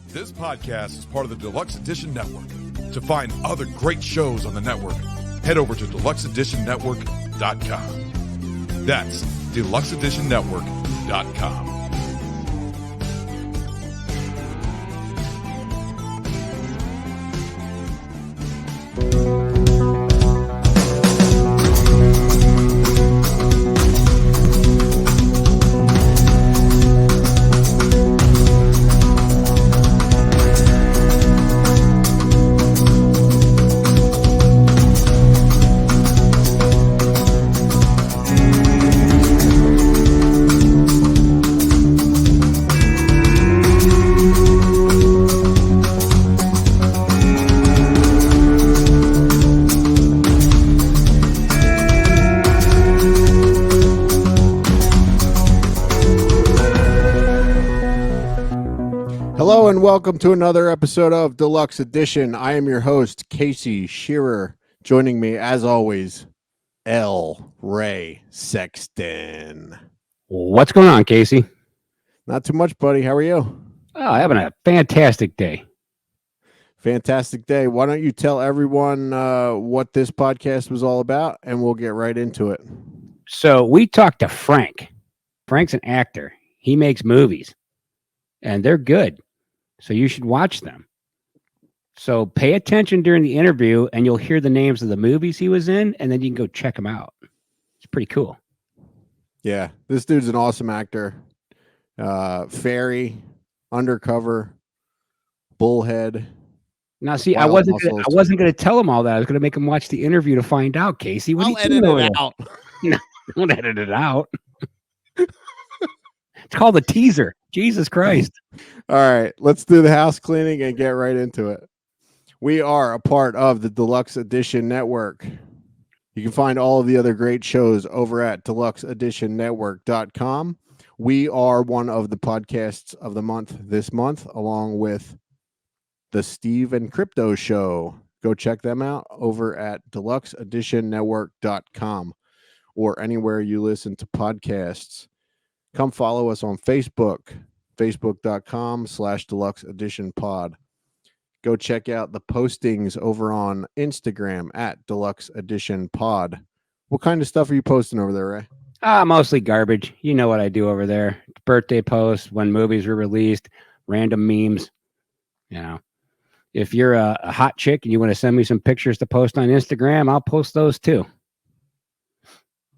This podcast is part of the Deluxe Edition Network. To find other great shows on the network, head over to deluxeeditionnetwork.com. That's deluxeeditionnetwork.com. Hello and welcome to another episode of Deluxe Edition. I am your host, Casey Shearer. Joining me, as always, L. Ray Sexton. What's going on, Casey? Not too much, buddy. How are you? Oh, having a fantastic day. Fantastic day. Why don't you tell everyone what this podcast was all about, and we'll get right into it. So we talked to Frank. Frank's an actor. He makes movies, and they're good. So you should watch them. So pay attention during the interview, and you'll hear the names of the movies he was in, and then you can go check them out. It's pretty cool. Yeah, this dude's an awesome actor. Ferry, Undercover, Bullhead. Now, see, I wasn't going to tell him all that. I was going to make him watch the interview to find out, Casey. What I'll edit it out. No, don't edit it out. It's called a teaser. Jesus Christ. All right, let's do the house cleaning and get right into it. We are a part of the Deluxe Edition Network. You can find all of the other great shows over at deluxeeditionnetwork.com. We are one of the podcasts of the month this month, along with the Steve and Crypto Show. Go check them out over at deluxeeditionnetwork.com or anywhere you listen to podcasts. Come follow us on Facebook, facebook.com/deluxeeditionpod. Go check out the postings over on Instagram at Deluxe Edition Pod. What kind of stuff are you posting over there, Ray? Mostly garbage. You know what I do over there. Birthday posts, when movies were released, random memes. You know, if you're a hot chick and you want to send me some pictures to post on Instagram, I'll post those too.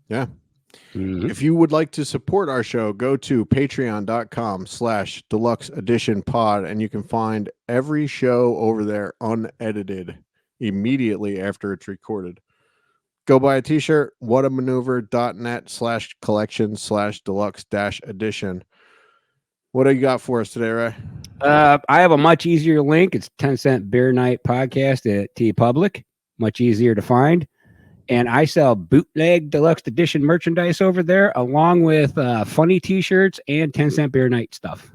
Yeah. Mm-hmm. If you would like to support our show, go to patreon.com/Deluxe Edition Pod, and you can find every show over there unedited immediately after it's recorded. Go buy a t-shirt, whatamaneuver.net/collection/deluxe-edition. What do you got for us today, Ray? I have a much easier link. It's 10-cent beer night podcast at TeePublic. Much easier to find. And I sell bootleg deluxe edition merchandise over there, along with funny t-shirts and 10-cent beer night stuff.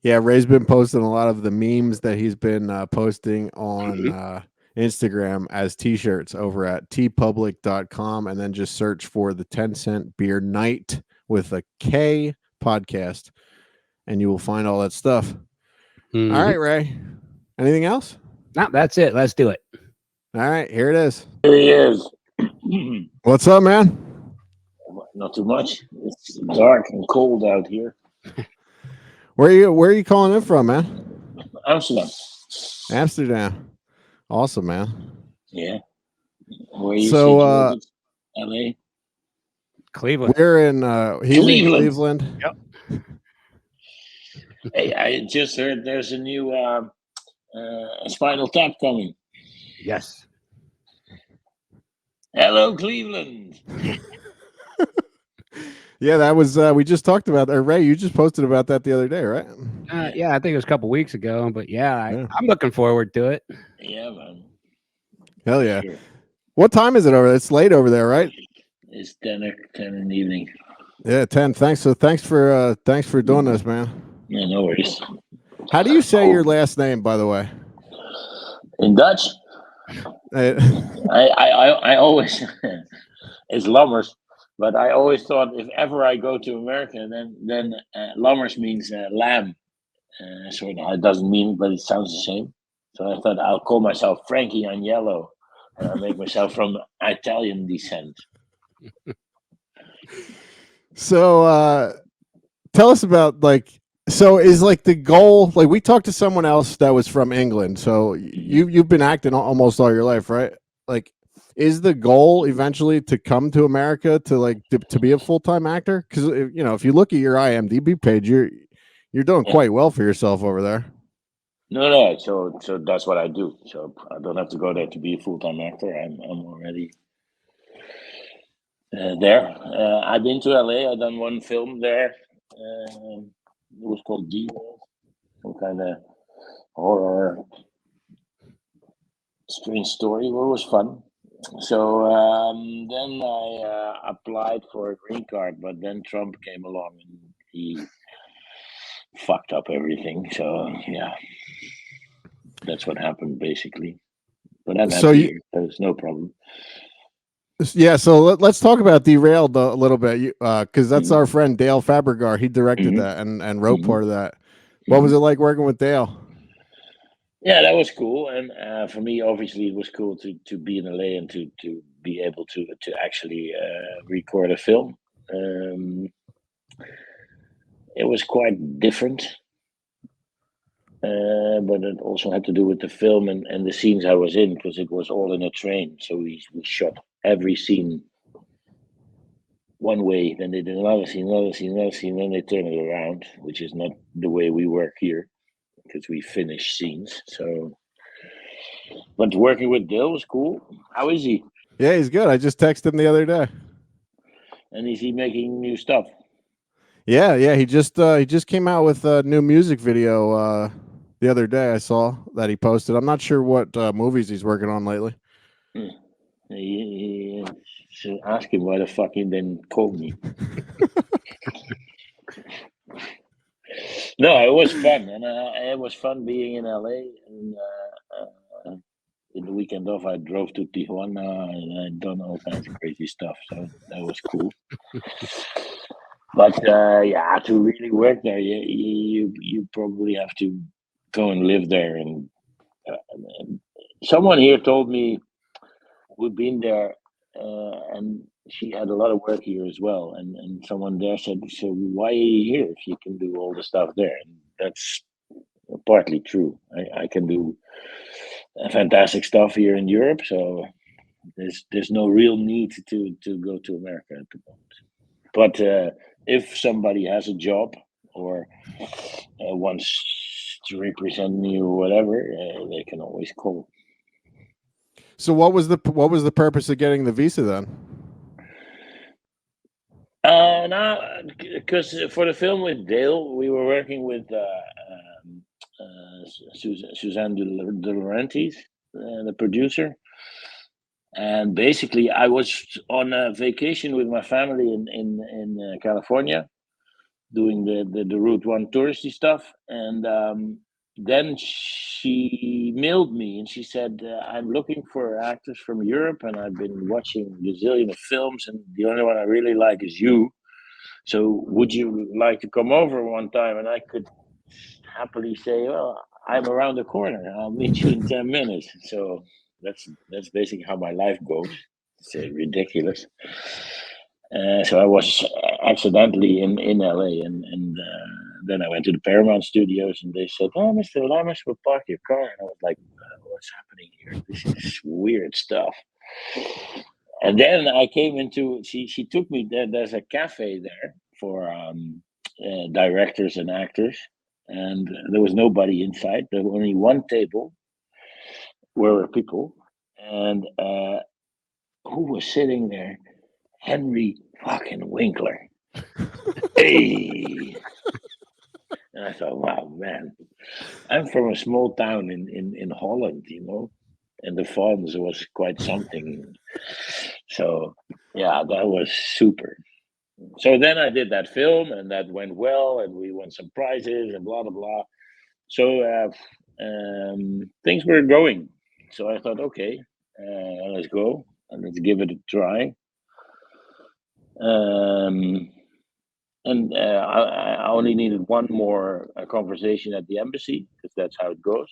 Yeah, Ray's been posting a lot of the memes that he's been posting on Instagram as t-shirts over at teepublic.com, and then just search for the 10-cent beer night with a K podcast, and you will find all that stuff. Mm-hmm. All right, Ray. Anything else? No, that's it. Let's do it. All right, here it is. Here he is. What's up, man? Not too much. It's dark and cold out here. Where are you calling in from, man? Amsterdam. Amsterdam. Awesome, man. Yeah. Where are you so LA? Cleveland. We're in Cleveland. Yep. Hey, I just heard there's a new Spinal Tap coming. Yes. Hello, Cleveland. Yeah, that was we just talked about that. Ray, you just posted about that the other day, right? Yeah, I think it was a couple weeks ago, but I'm looking forward to it. Yeah, man. Hell yeah. Sure. What time is it over there? It's late over there, right? It's 10 in the evening. Yeah, 10. Thanks for doing this, man. Yeah, no worries. How do you say your last name, by the way? In Dutch? I always it's Lammers, but I always thought if ever I go to America, then Lammers means lamb, So it doesn't mean it, but it sounds the same. So I thought I'll call myself Frankie Agnello, and I'll make myself from Italian descent. So tell us about so is the goal, we talked to someone else that was from England. So you've been acting almost all your life, right? Is the goal eventually to come to America to be a full-time actor? Because if you look at your IMDb page, you're doing quite well for yourself over there. No. So that's what I do. So I don't have to go there to be a full-time actor. I'm already there. I've been to LA. I've done one film there. It was called D, some kind of horror, strange story. It was fun. So then I applied for a green card, but then Trump came along and he fucked up everything. So yeah, that's what happened basically. But I'm happy here. There's no problem. Yeah, so let's talk about Derailed a little bit, because that's our friend Dale Fabregar. He directed that and wrote part of that. What was it like working with Dale? Yeah, that was cool, and for me, obviously, it was cool to be in LA and to be able to actually record a film. It was quite different, but it also had to do with the film and the scenes I was in, because it was all in a train. So we shot every scene one way, then they did another scene, then they turn it around, which is not the way we work here, because we finish scenes. So, but working with Dale was cool. How is he? Yeah, he's good. I just texted him the other day. And is he making new stuff? Yeah. He just came out with a new music video the other day. I saw that he posted. I'm not sure what movies he's working on lately. He should ask him why the fuck he didn't call me. No, it was fun, and it was fun being in LA. And in the weekend off, I drove to Tijuana and I'd done all kinds of crazy stuff. So that was cool. But yeah, to really work there, you probably have to go and live there. And someone here told me we've been there, and she had a lot of work here as well. And someone there said, "So why are you here if you can do all the stuff there?" And that's partly true. I can do fantastic stuff here in Europe, so there's no real need to go to America at the moment. But if somebody has a job or wants to represent me or whatever, they can always call. So what was the purpose of getting the visa then? Now, because for the film with Dale, we were working with Suzanne De Laurentiis, the producer. And basically, I was on a vacation with my family in California, doing the Route 1 touristy stuff. And then she mailed me and she said, I'm looking for actors from Europe, and I've been watching a gazillion of films, and the only one I really like is you. So would you like to come over one time? And I could happily say, well, I'm around the corner. I'll meet you in 10 minutes. So that's basically how my life goes. It's ridiculous. So I was accidentally in LA, and then I went to the Paramount Studios, and they said, "Oh, Mr. Lammers, we'll park your car." And I was like, "What's happening here? This is weird stuff." And then I came into. She took me there. There's a cafe there for directors and actors, and there was nobody inside. There was only one table where were people, and who was sitting there? Henry fucking Winkler. Hey. And I thought, wow, man, I'm from a small town in Holland, and the Fonz was quite something. So, yeah, that was super. So then I did that film, and that went well, and we won some prizes and blah, blah, blah. So things were going. So I thought, okay, let's go and let's give it a try. And I only needed one more conversation at the embassy, because that's how it goes.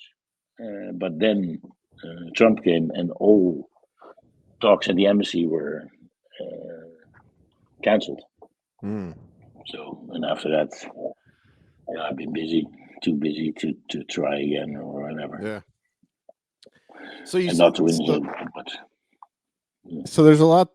But then Trump came, and all talks at the embassy were cancelled. Mm. So, and after that, I've been busy, too busy to try again or whatever. Yeah. So you And said, not to win so, but so there's a lot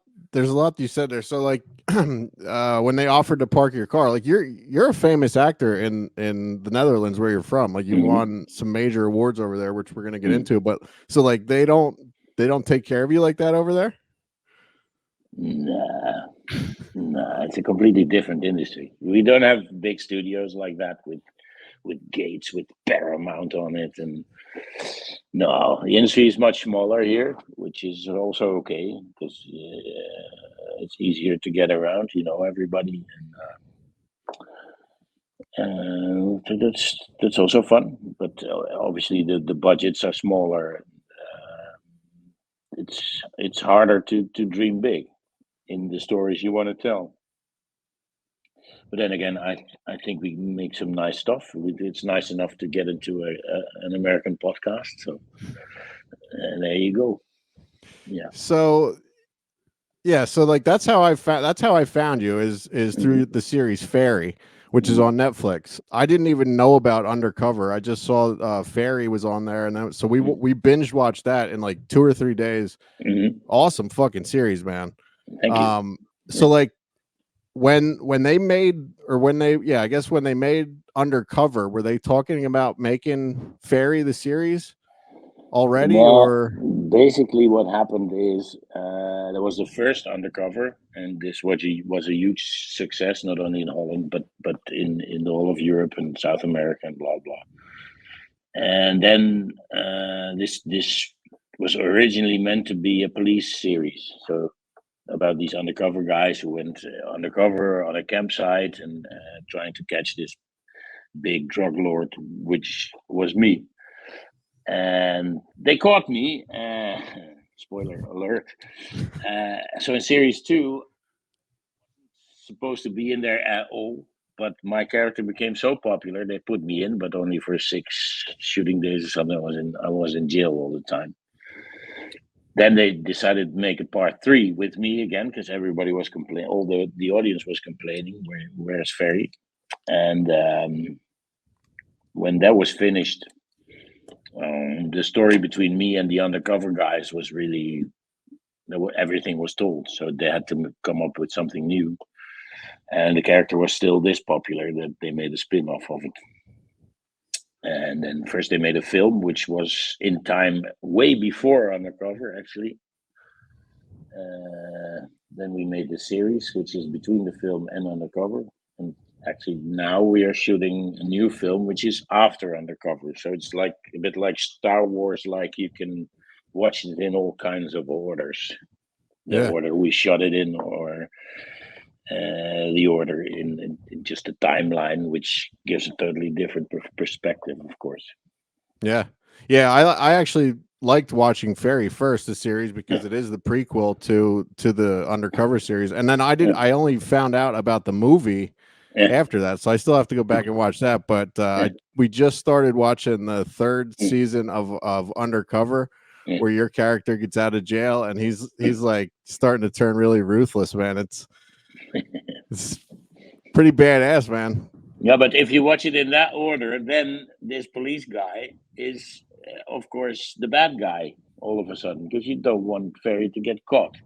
you said there. So like when they offered to park your car, like you're a famous actor in the Netherlands where you're from. Like you won some major awards over there, which we're gonna get into. But so like they don't take care of you like that over there? Nah, it's a completely different industry. We don't have big studios like that with gates with Paramount on it, and no, the industry is much smaller here, which is also okay, because it's easier to get around. You know everybody, and that's also fun. But obviously the budgets are smaller. It's harder to dream big in the stories you want to tell. But then again, I think we make some nice stuff. It's nice enough to get into an American podcast. So there you go. Yeah. So yeah, so like that's how I found you is through the series Ferry, which is on Netflix. I didn't even know about Undercover. I just saw Ferry was on there, and then, so we binge watched that in like 2 or 3 days. Awesome fucking series, man. Thank you. So like when they made I guess when they made Undercover, were they talking about making Ferry the series already? Well, or basically what happened is there was the first Undercover, and this was a huge success, not only in Holland but in all of Europe and South America and blah blah. And then this was originally meant to be a police series, so about these undercover guys who went undercover on a campsite and trying to catch this big drug lord, which was me. And they caught me. Spoiler alert. So in series 2, supposed to be in there at all, but my character became so popular they put me in, but only for 6 shooting days or something. I was in jail all the time. Then they decided to make a part 3 with me again, because everybody was complaining. All the audience was complaining, where's Ferry? And when that was finished, the story between me and the undercover guys was really, everything was told. So they had to come up with something new. And the character was still this popular that they made a spin-off of it. And then first they made a film, which was in time way before Undercover, actually. Then we made the series, which is between the film and Undercover. And actually now we are shooting a new film, which is after Undercover. So it's like a bit like Star Wars, like you can watch it in all kinds of orders. The order we shot it in, or the order in just a timeline, which gives a totally different perspective, of course. Yeah. I actually liked watching Ferry first, the series, because it is the prequel to the Undercover series, and then I only found out about the movie after that, so I still have to go back and watch that. But we just started watching the 3rd season of Undercover, where your character gets out of jail and he's like starting to turn really ruthless, man. It's pretty badass, man. Yeah, but if you watch it in that order, then this police guy is, of course, the bad guy all of a sudden, because you don't want Ferry to get caught,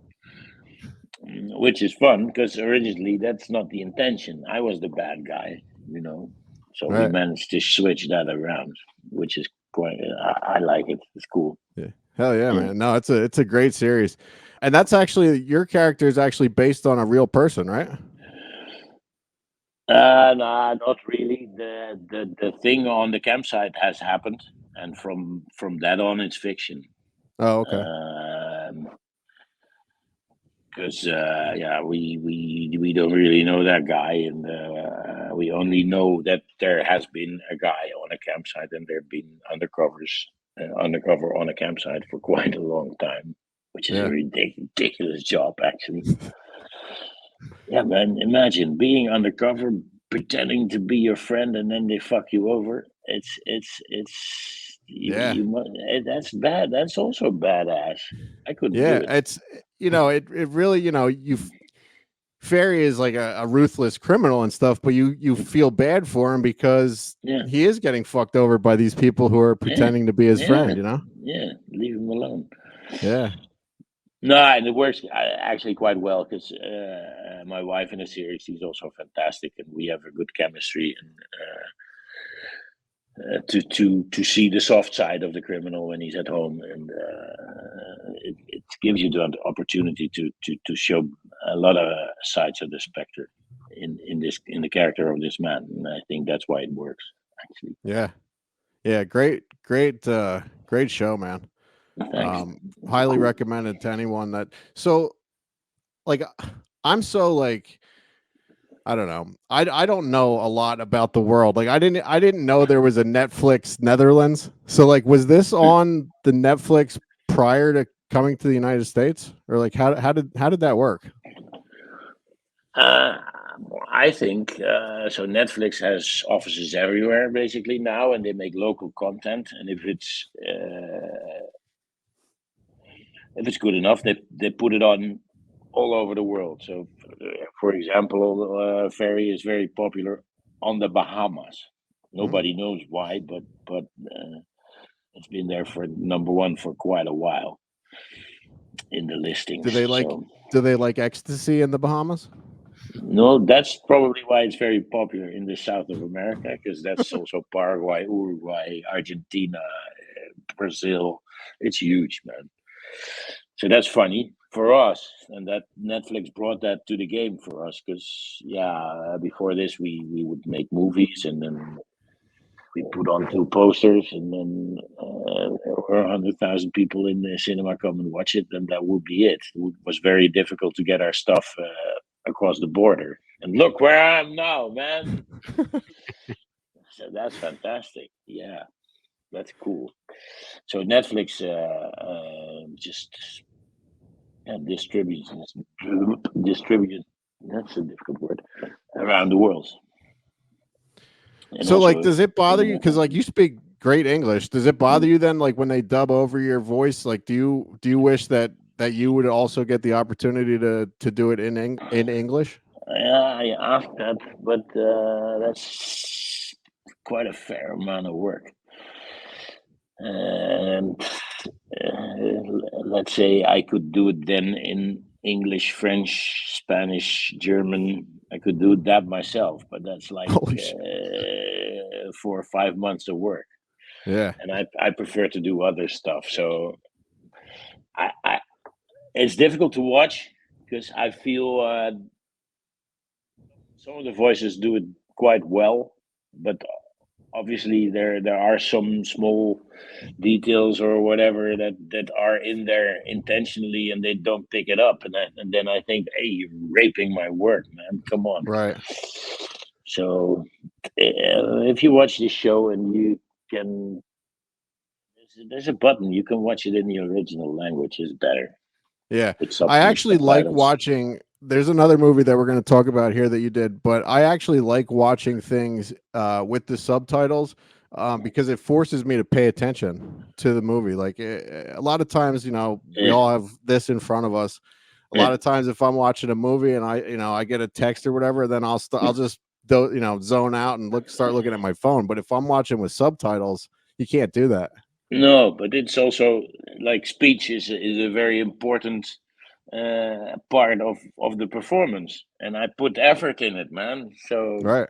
which is fun, because originally that's not the intention. I was the bad guy, so we managed to switch that around, which is quite, I like it. It's cool. Yeah. Hell yeah, man. No, it's a great series. And that's actually, your character is actually based on a real person, right? Nah, not really. The thing on the campsite has happened, and from that on, it's fiction. Oh, okay. Because we don't really know that guy, and we only know that there has been a guy on a campsite, and there have been undercover on a campsite for quite a long time, which is a ridiculous job, actually. Yeah, man. Imagine being undercover, pretending to be your friend, and then they fuck you over. It's Yeah. that's bad. That's also badass. I couldn't do Yeah. it. It's, it really, Ferry is like a ruthless criminal and stuff, but you feel bad for him because Yeah, he is getting fucked over by these people who are yeah, pretending to be his yeah, friend, yeah. Leave him alone. Yeah. No, and it works actually quite well because my wife in the series, she's also fantastic, and we have a good chemistry. And to see the soft side of the criminal when he's at home, and it gives you the opportunity to show a lot of sides of the spectrum in the character of this man, and I think that's why it works actually. Yeah. Yeah. Great show, man. Thanks. Highly Cool. recommended to anyone that, so like, I'm so like, I don't know. I don't know a lot about the world. Like I didn't know there was a Netflix Netherlands. So like, was this on the Netflix prior to coming to the United States, or like how did that work? Uh, I think so. Netflix has offices everywhere basically now, and they make local content. And if it's good enough, they put it on all over the world. So, for example, Ferry is very popular on the Bahamas. Mm. Nobody knows why, but it's been there for number one for quite a while in the Do listings. they like So do they like ecstasy in the Bahamas? no, that's probably why it's very popular in the south of America, because that's also Paraguay, Uruguay, Argentina, Brazil. It's huge, man. So that's funny for us, and that Netflix brought that to the game for us. Because before this we would make movies, and then we put on two posters, and then there were 100,000 people in the cinema come and watch it, and that would be it. It was very difficult to get our stuff across the border. And look where I am now, man. So that's fantastic. Yeah, that's cool. So Netflix just distributes. That's a difficult word. Around the world, and So like, also does it bother in you? Because like, you speak great English. Does it bother you then, like when they dub over your voice? Like, do you wish that you would also get the opportunity to do it in English? I asked that, but that's quite a fair amount of work. And let's say I could do it then in English, French, Spanish, German. I could do that myself, but that's like Holy shit! 4 or 5 months of work. Yeah, And I prefer to do other stuff. So I it's difficult to watch because I feel some of the voices do it quite well, but obviously there are some small details or whatever that are in there intentionally, and they don't pick it up, and then I think, hey, you're raping my work, man. Come on. right. So if you watch this show and you can, there's a button you can watch it in the original language. Is better Yeah, with I actually like subtitles. watching. There's another movie that we're going to talk about here that you did, but I actually like watching things with the subtitles because it forces me to pay attention to the movie. Like a lot of times, we Yeah, all have this in front of us. A yeah. lot of times, if I'm watching a movie and I get a text or whatever, then I'll just zone out and start looking at my phone. But if I'm watching with subtitles, you can't do that. No, but it's also like speech is a very important part of the performance, and I put effort in it, man. So Right.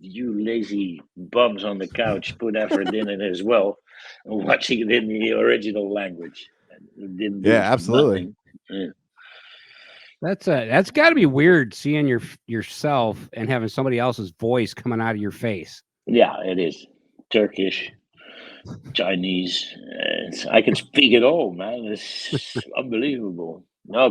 you lazy bums on the couch put effort in it as well, and watching it in the original language. And it didn't Yeah, do absolutely. nothing. Yeah. That's got to be weird seeing yourself and having somebody else's voice coming out of your face. Yeah, it is Turkish, Chinese. I can speak it all, man. It's unbelievable. No,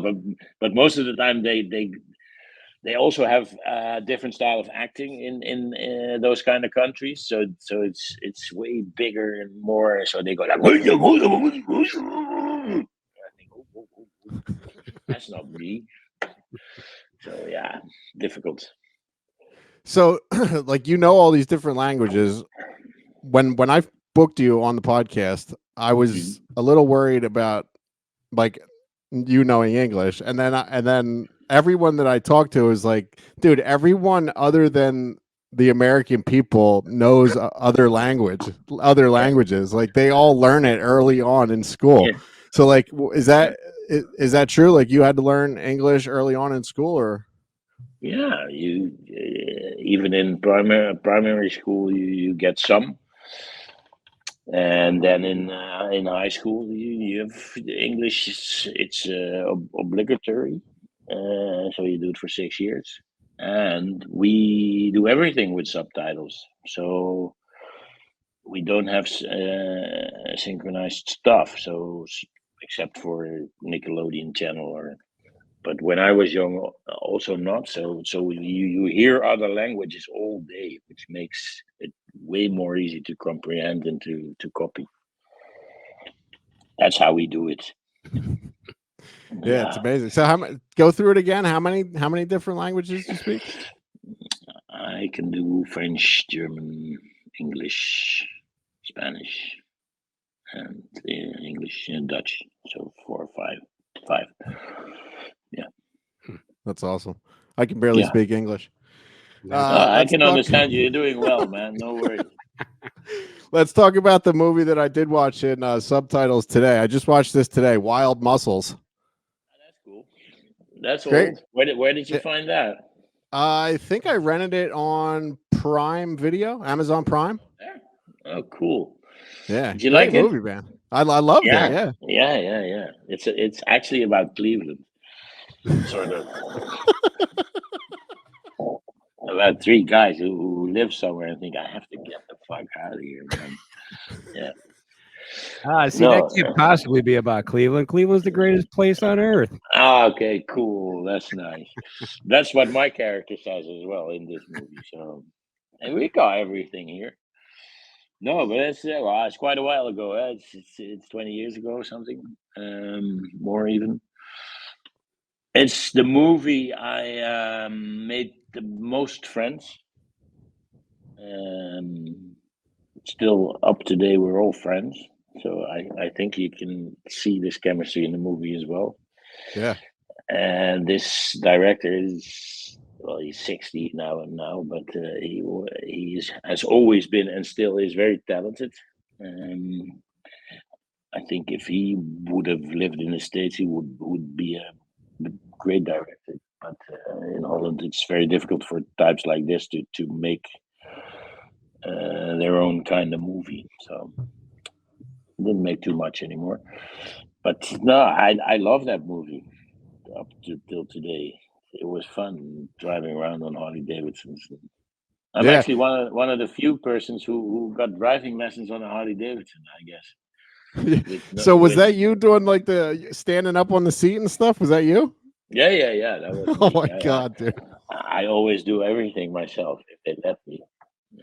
but most of the time they also have a different style of acting in those kind of countries. So it's way bigger and more. So they go like, I think, oh, that's not me. So yeah, difficult. So, like, you know, all these different languages. When I booked you on the podcast, I was a little worried about like you knowing English, and then everyone that I talked to was like, dude, everyone other than the American people knows other languages. Like they all learn it early on in school. Yeah. So, like, is that true? Like, you had to learn English early on in school, or? Yeah, you even in primary school you get some, and then in high school you have English. It's obligatory, so you do it for 6 years, and we do everything with subtitles. So we don't have synchronized stuff. So except for Nickelodeon channel or. But when I was young, also not. So you hear other languages all day, which makes it way more easy to comprehend and to copy. That's how we do it. Yeah, it's amazing. So, go through it again. How many different languages do you speak? I can do French, German, English, Spanish, and English and Dutch. So 4 or 5. Yeah. That's awesome. I can barely Yeah. speak English. I can understand you. You're doing well, man. No worries. Let's talk about the movie that I did watch in subtitles today. I just watched this today, Wild Muscles. That's cool. That's Great. old. Where did you find that? I think I rented it on Prime Video, Amazon Prime. Oh, cool. Yeah, Did you great like movie, it? man. I loved it. Yeah. It's actually about Cleveland, sort of. About 3 guys who live somewhere and think I have to get the fuck out of here, man. Yeah. See, that can't possibly be about Cleveland. Cleveland's the greatest place on earth. Okay, cool. That's nice. That's what my character says as well in this movie. So, and we got everything here. No, but it's quite a while ago. It's 20 years ago or something, more even. It's the movie I made the most friends. Still up to date, we're all friends. So I think you can see this chemistry in the movie as well. Yeah. And this director is, well, he's 60 now, but he has always been and still is very talented. I think if he would have lived in the States, he would be a great director. But in Holland, it's very difficult for types like this to make their own kind of movie. So didn't make too much anymore. But no, I love that movie up till today. It was fun driving around on Harley Davidsons. I'm actually one of the few persons who got driving lessons on a Harley Davidson, I guess. So was that you doing like the standing up on the seat and stuff? Was that you? Yeah. That was oh my God, dude! I always do everything myself if they let me.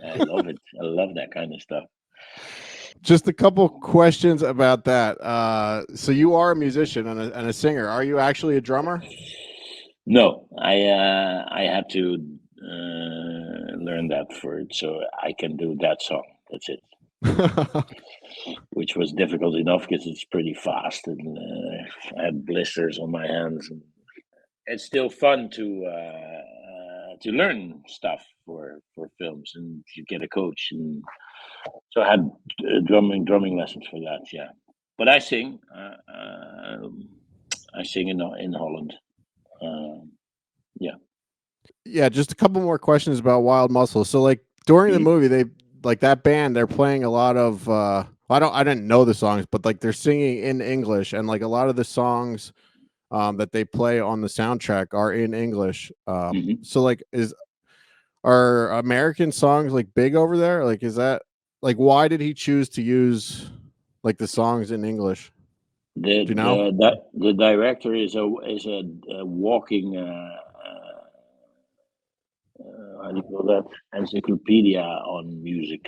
I love it. I love that kind of stuff. Just a couple questions about that. So you are a musician and a singer. Are you actually a drummer? No, I had to learn that for it, so I can do that song. That's it. Which was difficult enough because it's pretty fast, and I had blisters on my hands. And it's still fun to learn stuff for films, and you get a coach, and so I had drumming lessons for that. Yeah, but I sing. I sing in Holland. Yeah, just a couple more questions about Wild Muscles. So, like during the movie, they like that band. They're playing a lot of. I didn't know the songs, but like they're singing in English, and like a lot of the songs that they play on the soundtrack are in English. So, like, are American songs like big over there? Like, is that like why did he choose to use like the songs in English? Do you know? The director is a walking. How do you call that? Encyclopedia on music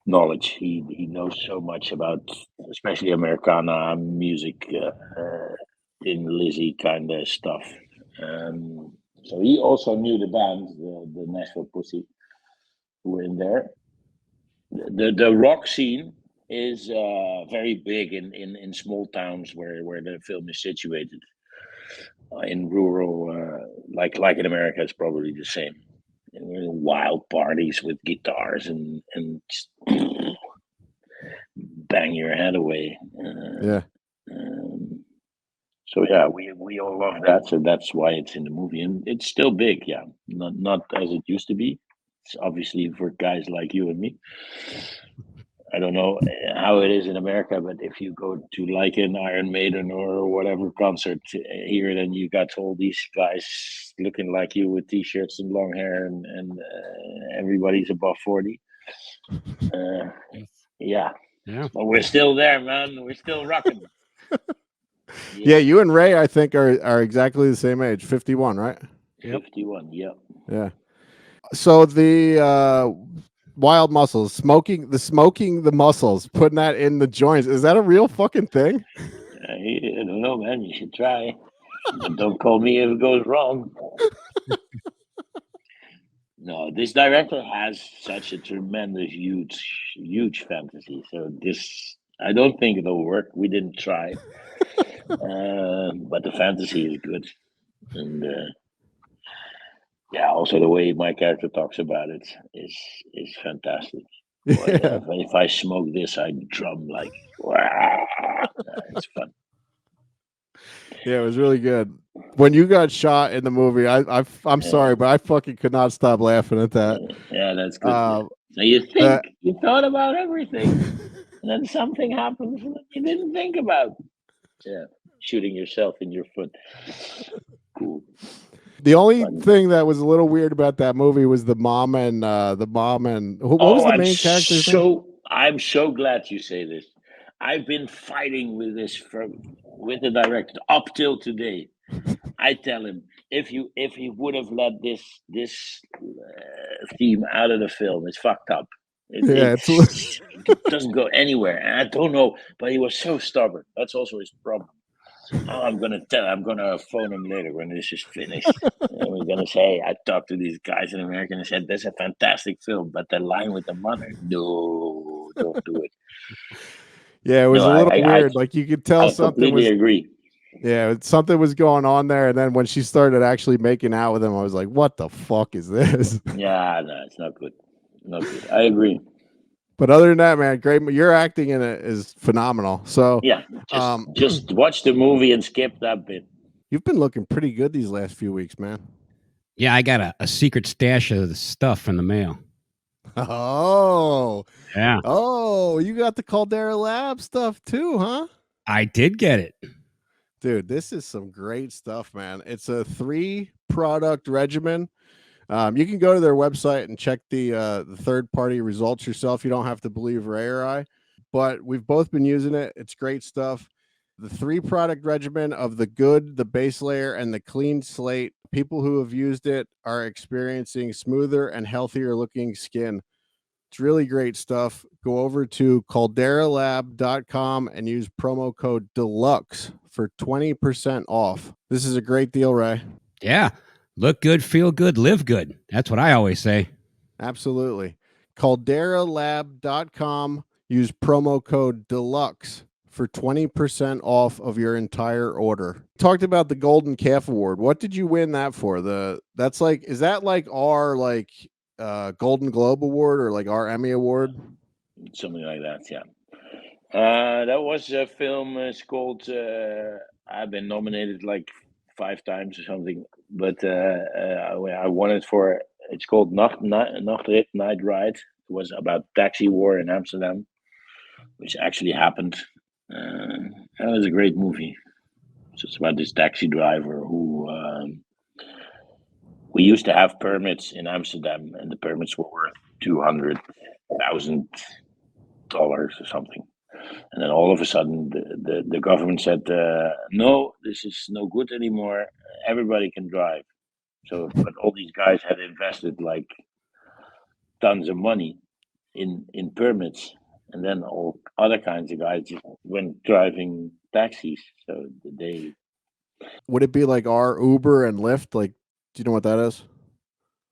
knowledge. He knows so much about, especially Americana music, in Lizzy kind of stuff. So he also knew the band, the Nashville Pussy, who were in there. The rock scene is very big in small towns where the film is situated. In rural, like in America, it's probably the same. Wild parties with guitars and just bang your head away. Yeah. So yeah, we all love that. So that's why it's in the movie, and it's still big. Yeah, not as it used to be. It's obviously for guys like you and me. I don't know how it is in America, but if you go to like an Iron Maiden or whatever concert here, then you got all these guys looking like you with t-shirts and long hair, and everybody's above 40. Yeah. But we're still there, man. We're still rocking. Yeah, you and Ray, I think, are exactly the same age, 51, right? 51, yep. Yeah. So the wild muscles, smoking the muscles, putting that in the joints, is that a real fucking thing? I don't know, man. You should try. But don't call me if it goes wrong. No, this director has such a tremendous, huge fantasy. So this, I don't think it'll work. We didn't try, but the fantasy is good, and yeah, also the way my character talks about it is fantastic. Boy, Yeah. if I smoke this, I drum like, wow. It's fun. Yeah, it was really good. When you got shot in the movie, I'm sorry, but I fucking could not stop laughing at that. Yeah, that's good. So you think you thought about everything, and then something happens that you didn't think about. Yeah, shooting yourself in your foot. Cool. The only thing that was a little weird about that movie was the mom and what was the main character's name? I'm so glad you say this. I've been fighting with this with the director up till today. I tell him if he would have let this theme out of the film, it's fucked up. It doesn't go anywhere, and I don't know. But he was so stubborn. That's also his problem. Oh, I'm gonna phone him later when this is finished. And we're gonna say I talked to these guys in America and I said that's a fantastic film, but the line with the mother, no, don't do it. Yeah, it was a little weird. Like you could tell I completely agree. Yeah, something was going on there, and then when she started actually making out with him, I was like, "What the fuck is this?" Yeah, no, it's not good. Not good. I agree. But other than that, man, great. Your acting in it is phenomenal. So yeah, just watch the movie and skip that bit. You've been looking pretty good these last few weeks, man. Yeah, I got a secret stash of the stuff in the mail. Oh, yeah. Oh, you got the Caldera Lab stuff too, huh? I did get it. Dude, this is some great stuff, man. It's a 3-product regimen. You can go to their website and check the third-party results yourself. You don't have to believe Ray or I, but we've both been using it. It's great stuff. The 3-product regimen of the good, the base layer, and the clean slate. People who have used it are experiencing smoother and healthier looking skin. It's really great stuff. Go over to calderalab.com and use promo code Deluxe for 20% off. This is a great deal, Ray. Yeah. Look good, feel good, live good. That's what I always say. Absolutely. calderalab.com. Use promo code Deluxe for 20% off of your entire order. Talked about the Golden Calf Award. What did you win that for? Is that like our Golden Globe Award or like our Emmy Award? Something like that, yeah. That was a film. It's called. I've been nominated like 5 times or something, but I won it for. It's called Nachtrit, Night Ride. It was about taxi war in Amsterdam, which actually happened. That was a great movie. So it's about this taxi driver who. We used to have permits in Amsterdam, and the permits were worth $200,000 or something. And then all of a sudden, the government said, no, this is no good anymore. Everybody can drive. So, but all these guys had invested like tons of money in permits. And then all other kinds of guys just went driving taxis. So they Would it be like our Uber and Lyft? Like, do you know what that is?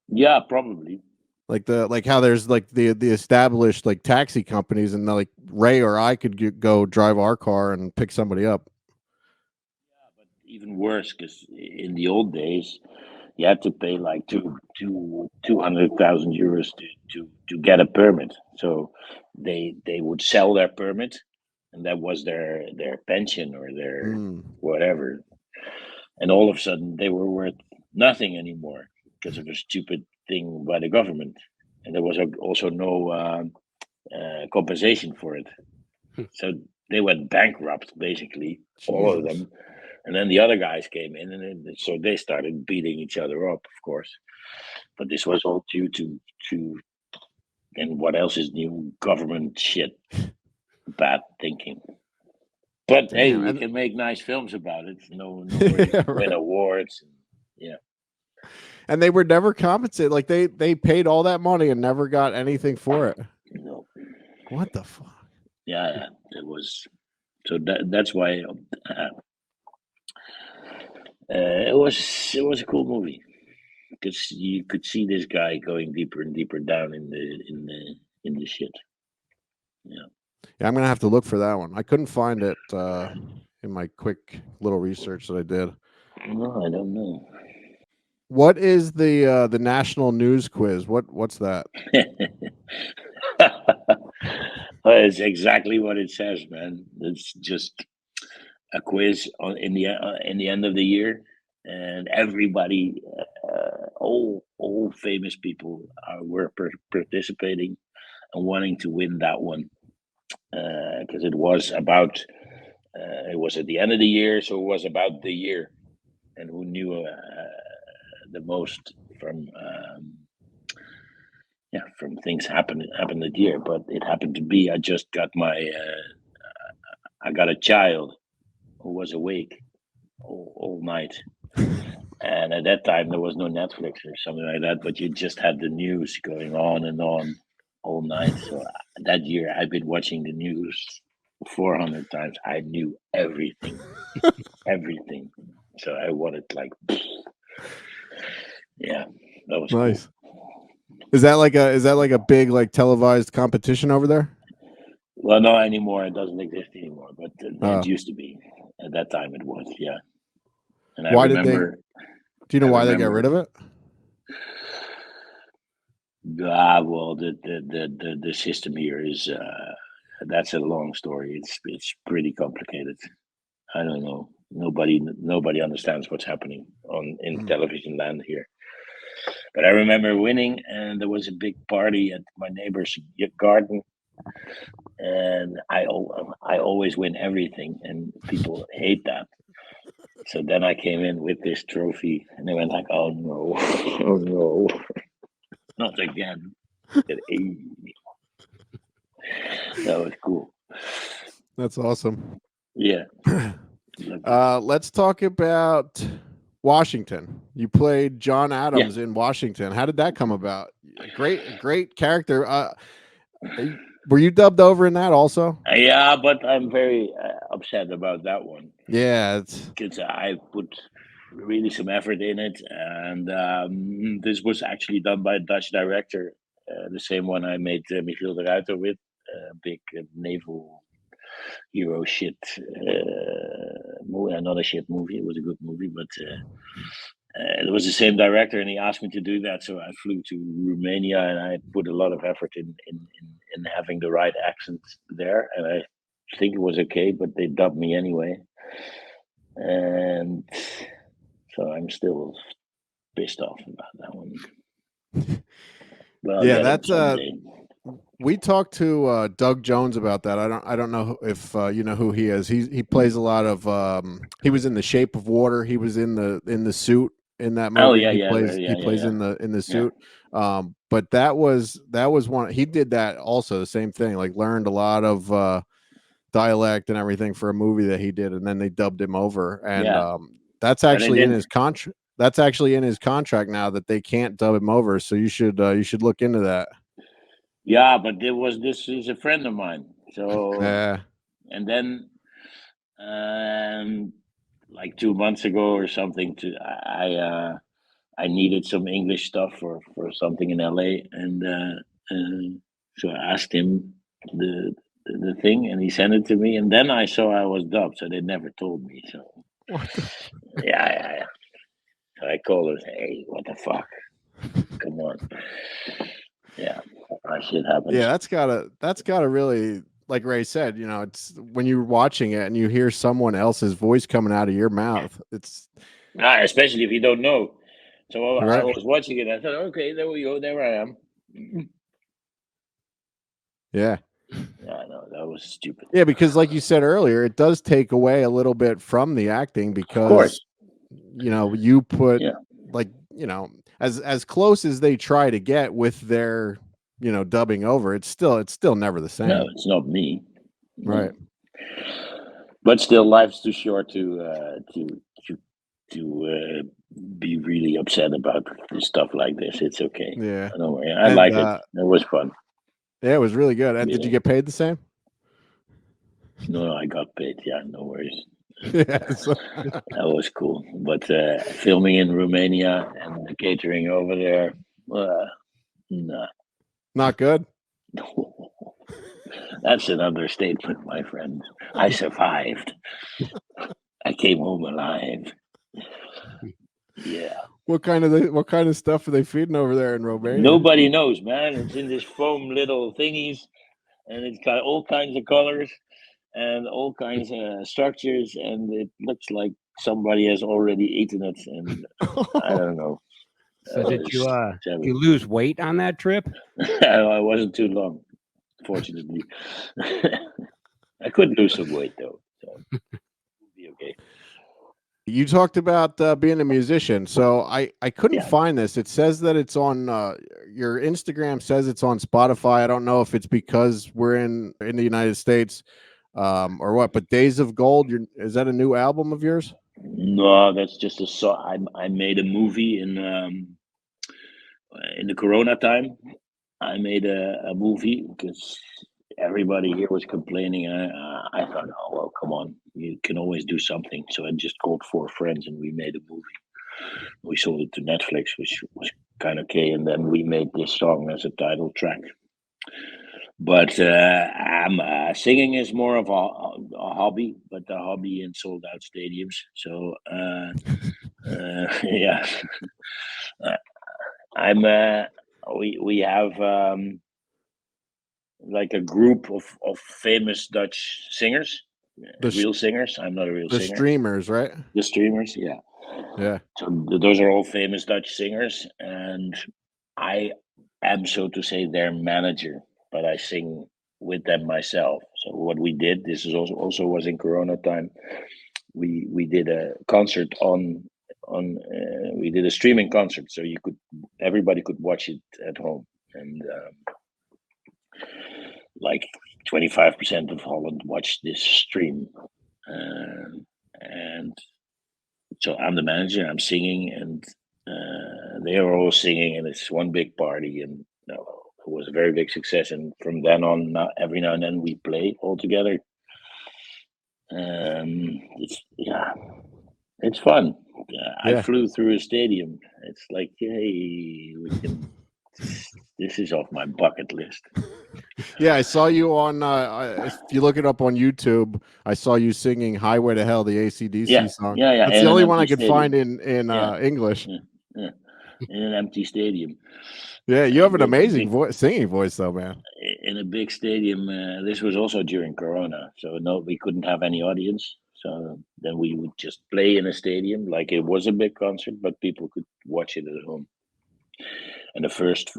Yeah, probably. Like how there's like the established like taxi companies, and like Ray or I could go drive our car and pick somebody up. But even worse, because in the old days, you had to pay like 200,000 euros to get a permit. So they would sell their permit, and that was their pension or their whatever. And all of a sudden, they were worth nothing anymore because of a stupid thing by the government, and there was also no compensation for it. So they went bankrupt, basically, all of Jesus. them. And then the other guys came in, and then, so they started beating each other up, of course. But this was all due to and what else is new? Government shit, bad thinking. But hey, Damn, you can make nice films about it. No Yeah, worries. right. Win awards. Yeah. And they were never compensated. Like they paid all that money and never got anything for it. No. What the fuck? Yeah, it was. So that's why it was a cool movie, because you could see this guy going deeper and deeper down in the shit. Yeah. Yeah, I'm gonna have to look for that one. I couldn't find it in my quick little research that I did. No, I don't know. What is the national news quiz? What's that? It's exactly what it says, man. It's just a quiz in the end of the year, and everybody, all famous people were participating and wanting to win that one, because it was about it was at the end of the year, so it was about the year and who knew the most from from things happened that year. But it happened to be I just got I got a child who was awake all night. And at that time, there was no Netflix or something like that, but you just had the news going on and on all night. So that year, I've been watching the news 400 times. I knew everything, everything. So I wanted yeah, that was Nice. cool. Is that like a big like televised competition over there? Well, not anymore. It doesn't exist anymore, but Oh. it used to be. At that time, it was, yeah. And I Why remember. Do you know why they got rid of it? Well, the system here is that's a long story. It's pretty complicated. I don't know. Nobody understands what's happening in television land here. But I remember winning, and there was a big party at my neighbor's garden, and I always win everything, and people hate that. So then I came in with this trophy, and they went like, "Oh no, oh no, not again." That was cool. That's awesome. Yeah. Let's talk about Washington. You played John Adams in Washington. How did that come about? Great character. Were you dubbed over in that also? Yeah, but I'm very upset about that one. Yeah, it's because I put really some effort in it, and this was actually done by a Dutch director, the same one I made Michiel de Ruiter with, big naval hero shit movie, another shit movie. It was a good movie, but it was the same director, and he asked me to do that. So I flew to Romania, and I put a lot of effort in having the right accent there, and I think it was okay, but they dubbed me anyway, and so I'm still pissed off about that one. Well, yeah, that's we talked to Doug Jones about that. I don't know if you know who he is. He plays a lot of he was in The Shape of Water. He was in the suit in that movie. Oh yeah, he plays in the suit. But that was one he did that also, the same thing, like learned a lot of dialect and everything for a movie that he did, and then they dubbed him over, and that's actually in his contract. That's actually in his contract now that they can't dub him over. So you should look into that. Yeah, but this is a friend of mine. So and then like 2 months ago or something. I needed some English stuff for something in LA, and so I asked him the thing, and he sent it to me, and then I saw I was dubbed, so they never told me. So What the? yeah. So I called her, hey, what the fuck? Come on. Yeah, that shit happens. Yeah, that's gotta really, like Ray said, you know, it's when you're watching it and you hear someone else's voice coming out of your mouth. It's Especially if you don't know. So I right. was watching it. I thought, okay, there we go. There I am. Yeah. Yeah, I know that was stupid. Yeah, because like you said earlier, it does take away a little bit from the acting Of because course. you know, you put Yeah. like, you know, as close as they try to get with their, you know, dubbing over, it's still never the same. No, it's not me. Right. But still, life's too short to be really upset about stuff like this. It's okay. Yeah. Don't worry. I And like it. It was fun. yeah, it was really good. And did Yeah. you get paid the same? No, I got paid. Yeah, no worries. Yeah. So- That was cool. But filming in Romania and the catering over there, nah. Not good. That's an understatement, my friend. I survived. I came home alive. Yeah. What kind of stuff are they feeding over there in Romania? Nobody knows, man. It's in this foam little thingies, and it's got all kinds of colors and all kinds of structures, and it looks like somebody has already eaten it, and I don't know. So did you lose weight on that trip? I wasn't too long, fortunately. I could lose some weight though, so it'll be okay. You talked about being a musician, so I couldn't Yeah. find this. It says that it's on your Instagram says it's on Spotify. I don't know if it's because we're in the United States or what. But Days of Gold, is that a new album of yours? No, that's just a song. I made a movie in the Corona time. I made a movie because everybody here was complaining. I thought, oh well, come on, you can always do something. So I just called 4 friends and we made a movie. We sold it to Netflix, which was kind of okay, and then we made this song as a title track. But singing is more of a hobby, but a hobby in sold out stadiums. So yeah, I'm. We have like a group of famous Dutch singers, real singers. I'm not a real The singer. streamers, right? The streamers, yeah. Yeah. So those are all famous Dutch singers, and I am, so to say, their manager, but I sing with them myself. So what we did, this is also was in Corona time. We did a concert on we did a streaming concert, so everybody could watch it at home, and like 25% of Holland watched this stream, and so I'm the manager. I'm singing, and they are all singing, and it's one big party, and it was a very big success. And from then on, every now and then we play all together. It's fun. I flew through a stadium. It's like, hey, this is off my bucket list. Yeah, I saw you on. If you look it up on YouTube, I saw you singing "Highway to Hell," the AC/DC song. Yeah. That's the only one I could find in English. Yeah. In an empty stadium. Yeah, you have an amazing singing voice, though, man. In a big stadium. This was also during Corona, so we couldn't have any audience. So then we would just play in a stadium like it was a big concert, but people could watch it at home. And the first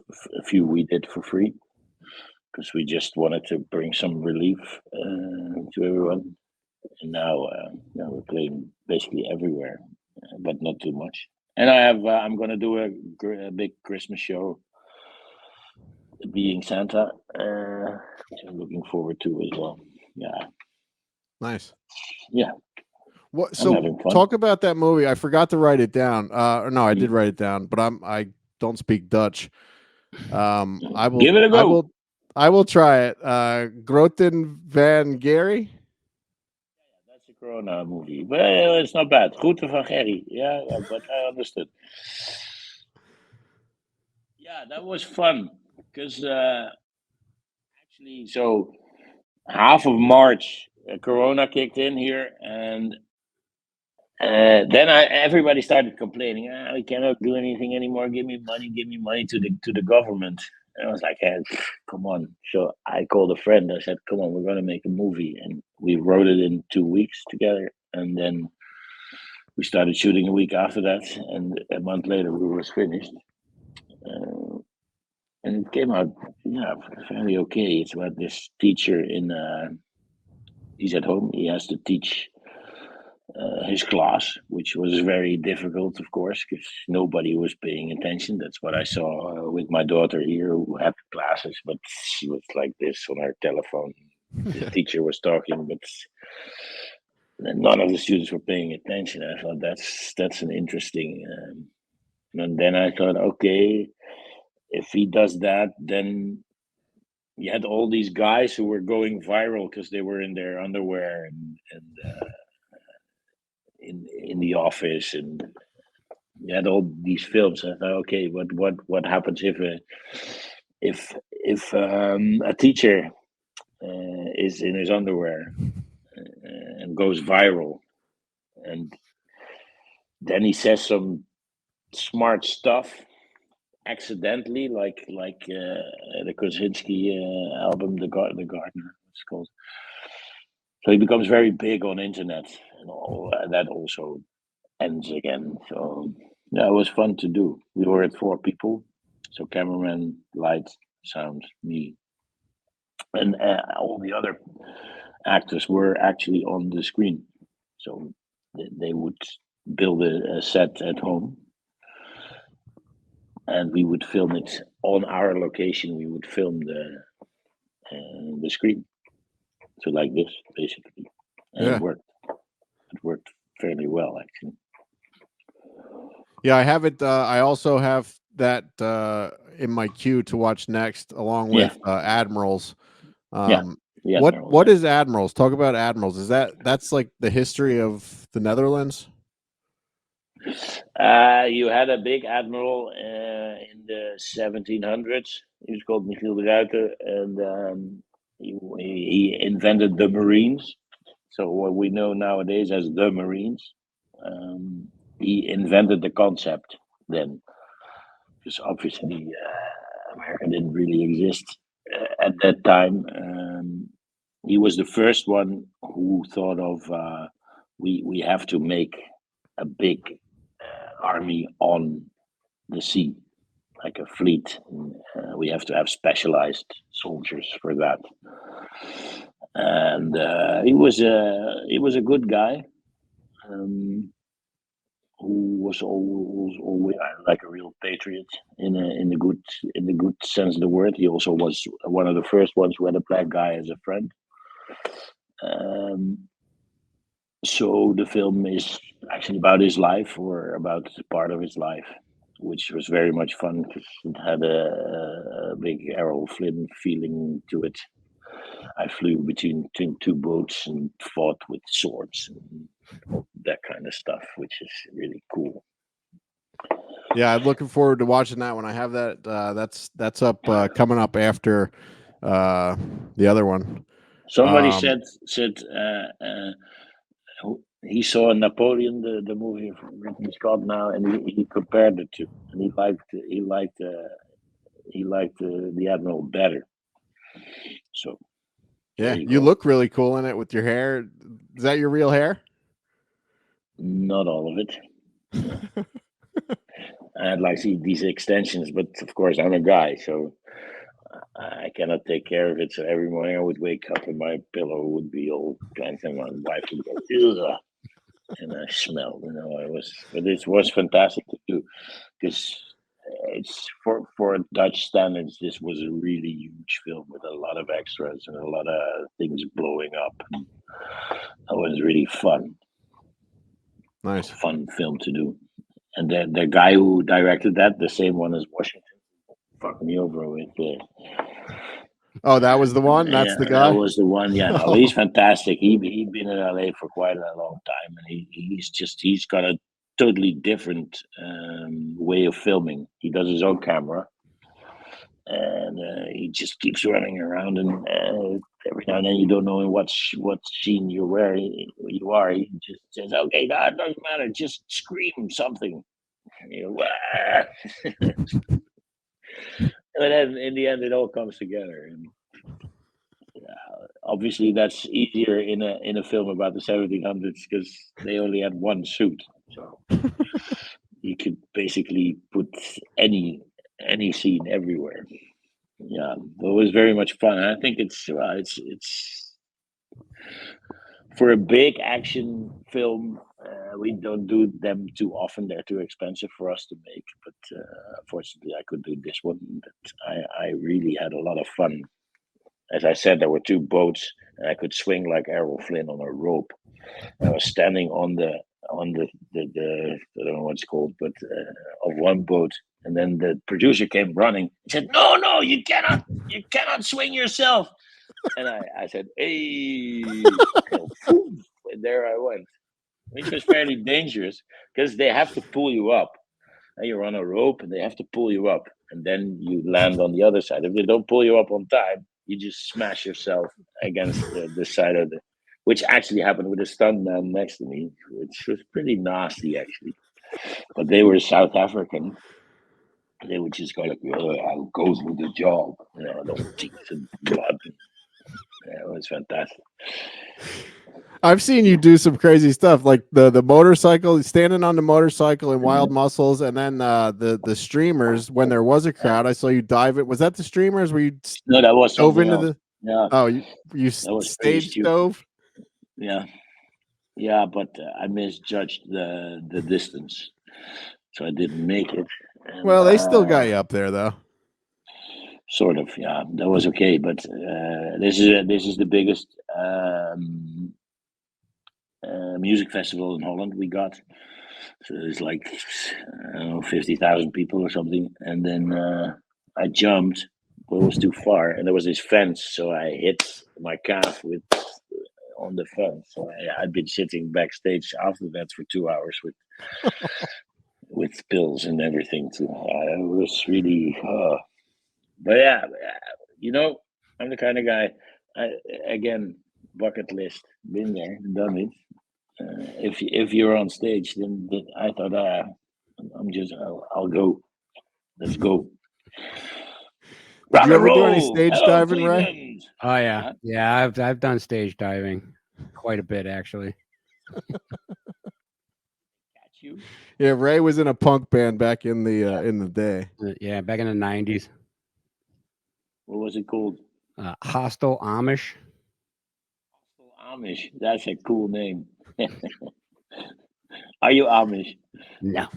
few we did for free, because we just wanted to bring some relief to everyone. And now we're playing basically everywhere, but not too much. And I'm going to do a big Christmas show, being Santa, which I'm looking forward to as well. Yeah. Nice. Yeah. What? So talk about that movie. I forgot to write it down. No, I did write it down, but I don't speak Dutch. I will give it a go. I will try it. Groten van Gary. That's the Corona movie. Well, it's not bad. Groeten van Gerry. Yeah, but I understood. Yeah, that was fun because actually, so half of March, Corona kicked in here, and then everybody started complaining. We cannot do anything anymore. Give me money to the government. And I was like, come on. So I called a friend. I said, come on, we're going to make a movie. And we wrote it in 2 weeks together. And then we started shooting a week after that. And a month later, we was finished. And it came out, fairly okay. It's about this teacher he's at home. He has to teach his class, which was very difficult, of course, because nobody was paying attention. That's what I saw with my daughter here, who had classes, but she was like this on her telephone. The teacher was talking, but none of the students were paying attention. I thought that's an interesting. And then I thought, okay, if he does that, then you had all these guys who were going viral because they were in their underwear and in the office, and you had all these films. I thought, okay, what happens if a teacher is in his underwear and goes viral, and then he says some smart stuff accidentally, like the Kosinski album, the Gardener, it's called. So he becomes very big on internet, and all that also ends again. So yeah, it was fun to do. We were at 4 people, so cameraman, lights, sound, me, and all the other actors were actually on the screen. So they would build a set at home, and we would film it on our location. We would film the screen. So like this, basically. And Yeah. it worked. It worked fairly well, actually. Yeah, I have it. I also have that in my queue to watch next, along with Admirals. What is Admirals? Talk about Admirals. That's like the history of the Netherlands? You had a big admiral in the 1700s. He was called Michiel de Ruyter, and he invented the Marines. So what we know nowadays as the Marines. He invented the concept then, because obviously America didn't really exist at that time. He was the first one who thought of we have to make a big army on the sea, like a fleet. We have to have specialized soldiers for that. And he was a good guy. Who was always like a real patriot in the good sense of the word. He also was one of the first ones who had a black guy as a friend. So the film is actually about his life, or about part of his life, which was very much fun because it had a big Errol Flynn feeling to it. I flew between 2 boats and fought with swords and that kind of stuff, which is really cool. Yeah, I'm looking forward to watching that one. I have that. That's up coming up after the other one. Somebody said he saw Napoleon, the movie from Ridley Scott now, and he compared the two, and he liked the Admiral better. So yeah, you look really cool in it with your hair. Is that your real hair? Not all of it. No. I'd like to see these extensions, but of course I'm a guy, so I cannot take care of it. So every morning I would wake up and my pillow would be all kinds, and my wife would go, ugh, and I smelled. But it was fantastic to do, because it's for Dutch standards. This was a really huge film with a lot of extras and a lot of things blowing up. That was really fun. Nice, fun film to do. And the guy who directed that, the same one as Washington, fucked me over with Oh, that was the one. That's Yeah, the guy. that was the one. Yeah, no, he's fantastic. He'd been in LA for quite a long time, and he's got a totally different way of filming. He does his own camera, and he just keeps running around, and every now and then you don't know in what scene you are. He just says, "Okay, no, it doesn't matter. Just scream something." "Wah." And then in the end, it all comes together. And obviously, that's easier in a film about the 1700s because they only had one suit, so you could basically put any scene everywhere. Yeah, but it was very much fun. I think it's for a big action film. We don't do them too often; they're too expensive for us to make. But unfortunately, I could do this one. But I really had a lot of fun. As I said, there were two boats, and I could swing like Errol Flynn on a rope. I was standing on the I don't know what it's called, but of one boat, and then the producer came running. He said, "No, you cannot swing yourself." And I said, "Hey," and there I went, which was fairly dangerous because they have to pull you up. And you're on a rope, and they have to pull you up, and then you land on the other side. If they don't pull you up on time, you just smash yourself against the side of the. Which actually happened with a stuntman next to me, which was pretty nasty actually. But they were South African. They would just go like, "Oh, I'll go with the job," the teeth and blood. Yeah, it was fantastic. I've seen you do some crazy stuff, like the motorcycle, standing on the motorcycle in Wild Muscles, and then the streamers. When there was a crowd, I saw you dive it. Was that the streamers where you No, that was dove something into else. the? Yeah, Oh, you that was pretty stage stupid. dove. Yeah, but I misjudged the distance, so I didn't make it. And, Well, they still got you up there though. sort of, yeah, that was okay. But this is the biggest music festival in Holland we got. So there's like, I don't know, 50,000 people or something. And then I jumped, but it was too far, and there was this fence, so I hit my calf on the fence. So I'd been sitting backstage after that for 2 hours with pills and everything too. It was really, but yeah, I'm the kind of guy. Again, bucket list, been there, done it. If you're on stage, then I thought, I'll go. Let's go. Did you ever do any Roll. stage Hello, diving, Ray? Cleveland. Oh yeah, Huh? yeah. I've done stage diving quite a bit actually. Catch you. Yeah, Ray was in a punk band back in the day. Yeah, back in the '90s. What was it called? Hostile Amish. Amish. That's a cool name. Are you Amish? No,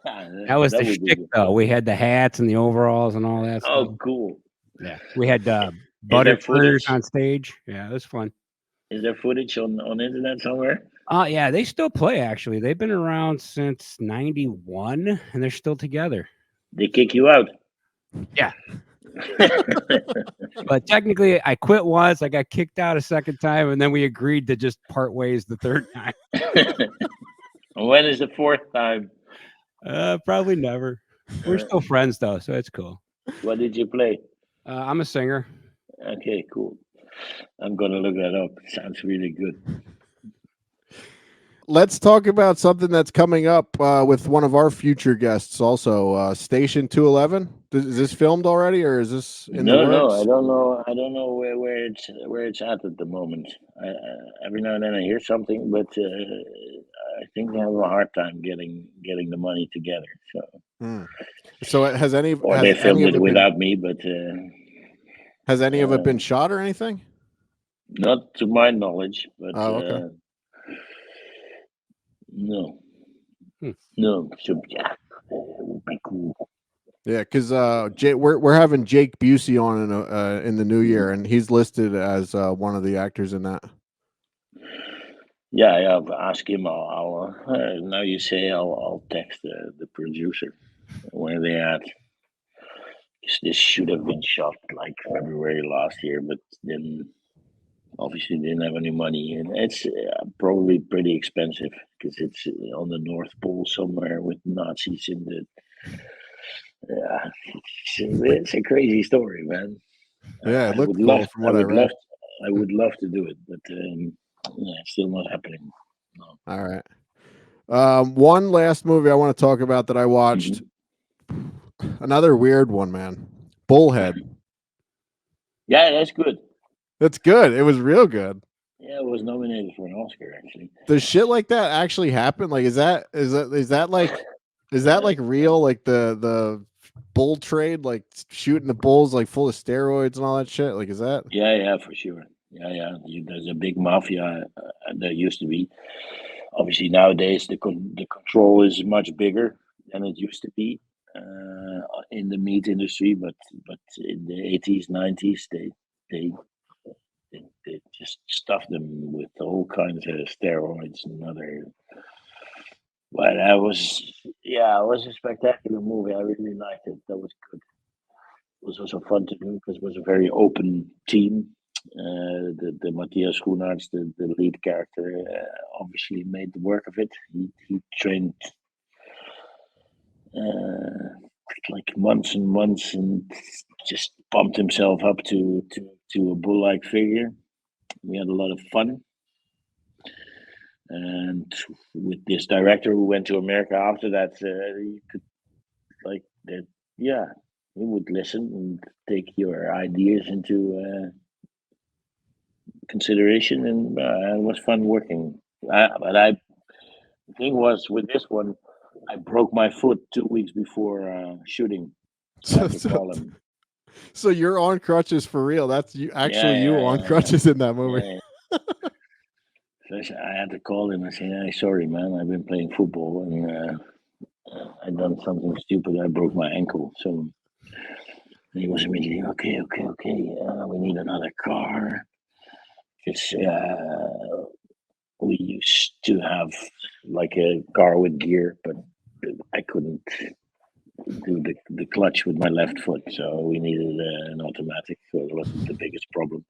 that was the would be shtick good. though. We had the hats and the overalls and all that Oh, stuff. cool. Yeah, we had there butter turners footage? on stage. Yeah, it was fun. Is there footage on internet somewhere? Yeah, they still play actually. They've been around since '91 and they're still together. They kick you out. Yeah. But technically I quit once, I got kicked out a second time, and then we agreed to just part ways the third time. When is the fourth time? Probably never. We're still friends though, so it's cool. What did you play? I'm a singer. Okay, cool. I'm gonna look that up. Sounds really good. Let's talk about something that's coming up with one of our future guests also, Station 211. Is this filmed already, or is this in the works? No, I don't know. I don't know where it's at the moment. Every now and then I hear something, but I think they have a hard time getting the money together. So, So has any or has they any filmed of it it without me, but has any of it been shot or anything? not to my knowledge. But okay. no. So yeah, it would be cool. Yeah, because we're having Jake Busey on in the new year, and he's listed as one of the actors in that. Yeah, I'll ask him. I'll now you say I'll text the producer where they at. this should have been shot like February last year, but then obviously didn't have any money, and it's probably pretty expensive because it's on the North Pole somewhere with Nazis in the. Yeah, it's a crazy story, man. Yeah, it I looked would cool love, from what I read. I would love to do it, but yeah, it's still not happening. No. All right. One last movie I want to talk about that I watched. Another weird one, man. Bullhead. Yeah, that's good. That's good. It was real good. Yeah, it was nominated for an Oscar actually. Does shit like that actually happen? Like, is that like real? Like the bull trade, like shooting the bulls like full of steroids and all that shit. Like, is that? Yeah, for sure. Yeah. There's a big mafia there used to be. Obviously, nowadays the control is much bigger than it used to be in the meat industry. But in the 80s, 90s, they they just stuffed them with all kinds of steroids and other. But it was a spectacular movie. I really liked it. That was good. It was also fun to do because it was a very open team. The Matthias Schoenaerts, the lead character, obviously made the work of it. He trained like months and months and just pumped himself up to a bull-like figure. We had a lot of fun. And with this director who went to America after that, you could like that. Yeah, he would listen and take your ideas into consideration, and it was fun working. The thing was with this one, I broke my foot 2 weeks before shooting. So I had to call him. So you're on crutches for real? That's you actually you on crutches in that movie? Yeah. So I had to call him and say, "Hey, sorry, man. I've been playing football and I done something stupid. I broke my ankle." So he was immediately, okay. We need another car. Because we used to have like a car with gear, but I couldn't do the clutch with my left foot, so we needed an automatic. So it wasn't the biggest problem.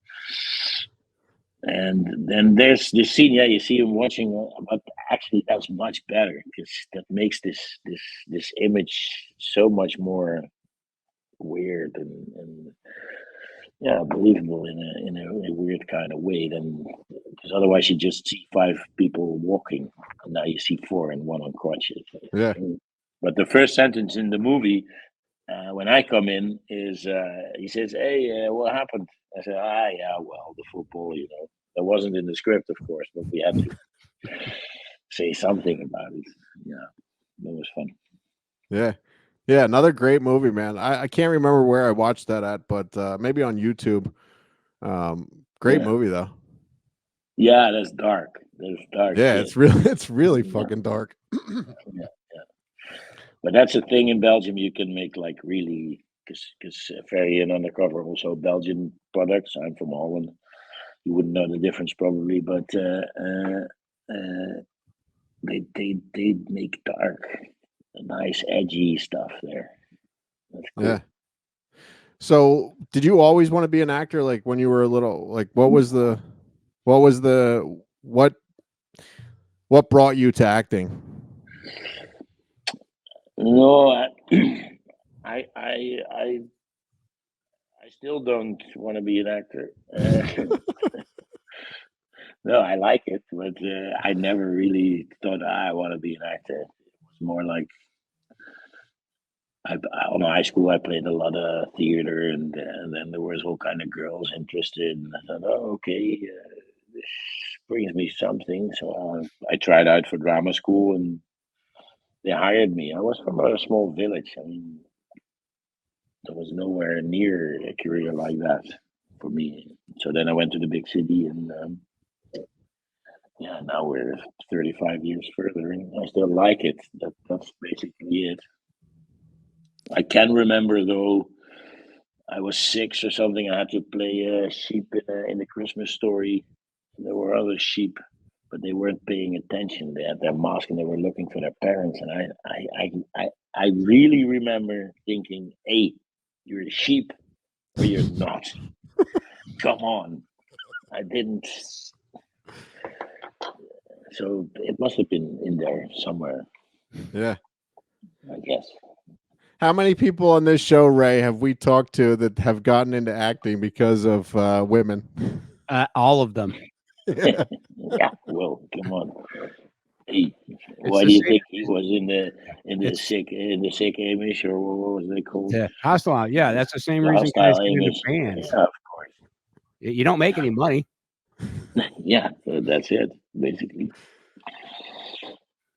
And then there's this scene, yeah, you see him watching, but actually that's much better because that makes this image so much more weird and yeah, believable in a weird kind of way. Then because otherwise you just see 5 people walking, and now you see 4 and 1 on crutches. Yeah. But the first sentence in the movie, when I come in, is he says, "Hey, what happened?" I said, yeah, well, the football, that wasn't in the script, of course, but we had to say something about it. Yeah, that was fun. Yeah, another great movie, man. I can't remember where I watched that at, but maybe on YouTube. Great movie though. Yeah, that's dark. That's dark. Yeah, shit. it's really fucking dark. Yeah. But that's a thing in Belgium. You can make like really because Ferry and Undercover also Belgian products. I'm from Holland. You wouldn't know the difference probably, but they make dark, nice edgy stuff there. That's cool. Yeah. So, did you always want to be an actor? Like when you were a little, like what brought you to acting? No, I still don't want to be an actor. No, I like it, but I never really thought I want to be an actor. It was more like on high school, I played a lot of theater, and then there was all kind of girls interested, and I thought, oh, okay, this brings me something. So I tried out for drama school, and they hired me. I was from a small village. I mean, there was nowhere near a career like that for me. So then I went to the big city, and yeah, now we're 35 years further, and I still like it. That's basically it. I can remember though, I was 6 or something. I had to play a sheep in the Christmas story. There were other sheep, but they weren't paying attention. They had their mask and they were looking for their parents. And I really remember thinking, "Hey, you're a sheep or you're not. Come on. I didn't. So it must have been in there somewhere, Yeah. I guess. How many people on this show, Ray, have we talked to that have gotten into acting because of women? All of them. Yeah. Yeah, well, come on. Hey, It's why the do you same think he was in the It's- sick Amish, or what was they called? hostile. Yeah, that's the same The reason guys hostile get into Amish. bands. Yeah, of course. You don't make any money. Yeah, so that's it, basically.